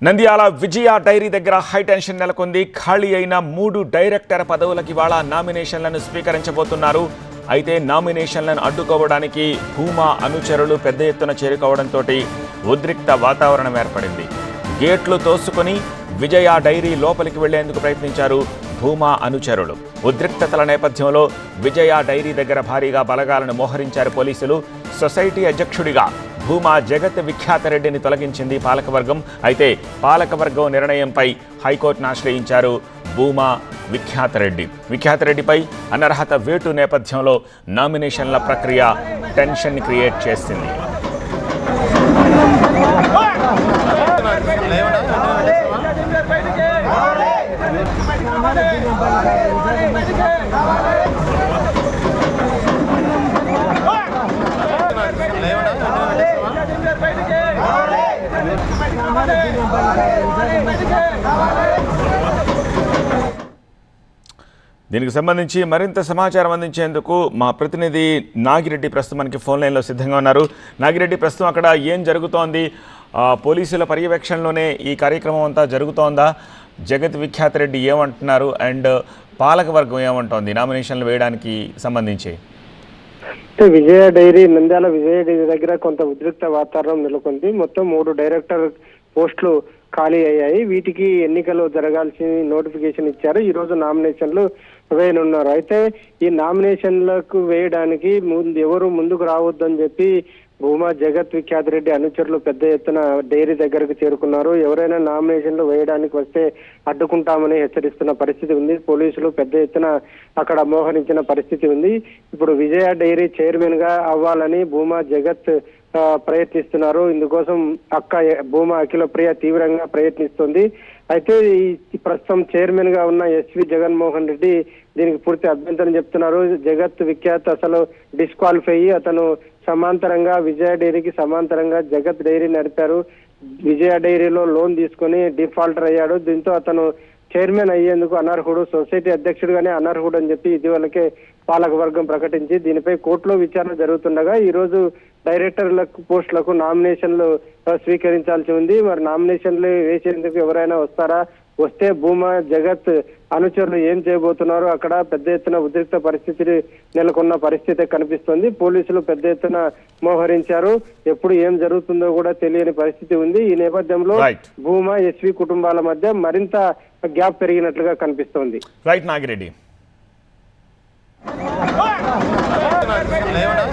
నంద్యాల విజయ dairy దగ్గర high tension నెలకొంది. ఖాళీ అయిన 3 డైరెక్టర్ పదవులకి ఇవాళ నామినేషన్లను స్వీకరించబోతున్నారు. అయితే నామినేషన్లను అడ్డుకోవడానికి భూమా అనుచరులు పెద్ద ఎత్తున చేరుకోవడంతో ఉద్రిక్త వాతావరణం ఏర్పడింది. గేట్లు తోసుకొని విజయ డైరీ లోపలికి వెళ్లేందుకు ప్రయత్నించారు భూమా అనుచరులు. ఉద్రిక్తతల నేపథ్యంలో విజయ డైరీ దగ్గర భారీగా బలగాలను మోహరించారు పోలీసులు. సొసైటీ అధ్యక్షుడిగా భూమా జగత్ విఖ్యాతరెడ్డిని తొలగించింది పాలకవర్గం. అయితే పాలకవర్గం నిర్ణయంపై హైకోర్టును ఆశ్రయించారు భూమా విఖ్యాతరెడ్డిపై అనర్హత వేటు నేపథ్యంలో నామినేషన్ల ప్రక్రియ టెన్షన్ క్రియేట్ చేసింది. దీనికి సంబంధించి మరింత సమాచారం అందించేందుకు మా ప్రతినిధి నాగిరెడ్డి ప్రస్తుతం మనకి ఫోన్ లైన్లో సిద్ధంగా ఉన్నారు. నాగిరెడ్డి, ప్రస్తుతం అక్కడ ఏం జరుగుతోంది? పోలీసుల పర్యవేక్షణలోనే ఈ కార్యక్రమం అంతా జరుగుతోందా? జగత్ విఖ్యాతరెడ్డి ఏమంటున్నారు అండ్ పాలకవర్గం ఏమంటోంది నామినేషన్లు వేయడానికి సంబంధించి? విజయ డైరీ నంద్యాల విజయ డైరీ దగ్గర కొంత ఉద్రిక్త వాతావరణం నెలకొంది. మొత్తం 3 డైరెక్టర్ పోస్టులు ఖాళీ అయ్యాయి. వీటికి ఎన్నికలు జరగాల్సిన నోటిఫికేషన్ ఇచ్చారు. ఈ రోజు నామినేషన్లు వేయనున్నారు. అయితే ఈ నామినేషన్లకు వేయడానికి ఎవరు ముందుకు రావద్దని చెప్పి భూమా జగత్ విఖ్యాతరెడ్డి అనుచరులు పెద్ద ఎత్తున డైరీ దగ్గరకు చేరుకున్నారు. ఎవరైనా నామినేషన్లు వేయడానికి వస్తే అడ్డుకుంటామని హెచ్చరిస్తున్న పరిస్థితి ఉంది. పోలీసులు పెద్ద ఎత్తున అక్కడ మోహరించిన పరిస్థితి ఉంది. ఇప్పుడు విజయ డైరీ చైర్మన్ గా అవ్వాలని భూమా జగత్ ప్రయత్నిస్తున్నారు. ఇందుకోసం అక్క భూమా అఖిల ప్రియ తీవ్రంగా ప్రయత్నిస్తుంది. అయితే ఈ ప్రస్తుతం చైర్మన్ గా ఉన్న ఎస్వి జగన్మోహన్ రెడ్డి దీనికి పూర్తి అభ్యంతరం చెప్తున్నారు. జగత్ విఖ్యాత్ అసలు డిస్క్వాలిఫై అయ్యి అతను సమాంతరంగా విజయ డైరీకి సమాంతరంగా జగత్ డైరీ నడిపారు. విజయ డైరీలో లోన్ తీసుకుని డిఫాల్టర్ అయ్యాడు. దీంతో అతను చైర్మన్ అయ్యేందుకు అనర్హుడు, సొసైటీ అధ్యక్షుడిగానే అనర్హుడు అని చెప్పి ఇటీవలకే పాలకవర్గం ప్రకటించి దీనిపై కోర్టులో విచారణ జరుగుతుండగా ఈ రోజు డైరెక్టర్ల పోస్టులకు నామినేషన్లు స్వీకరించాల్సి ఉంది. మరి నామినేషన్లు వేసేందుకు ఎవరైనా వస్తారా? వస్తే భూమా జగత్ అనుచరులు ఏం చేయబోతున్నారు? అక్కడ పెద్ద ఎత్తున ఉద్రిక్త పరిస్థితి నెలకొన్న పరిస్థితి కనిపిస్తుంది. పోలీసులు పెద్ద ఎత్తున మోహరించారు. ఎప్పుడు ఏం జరుగుతుందో కూడా తెలియని పరిస్థితి ఉంది. ఈ నేపథ్యంలో భూమా ఎస్వి కుటుంబాల మధ్య మరింత గ్యాప్ పెరిగినట్లుగా కనిపిస్తోంది. రైట్ నాగిరెడ్డి. లేవడా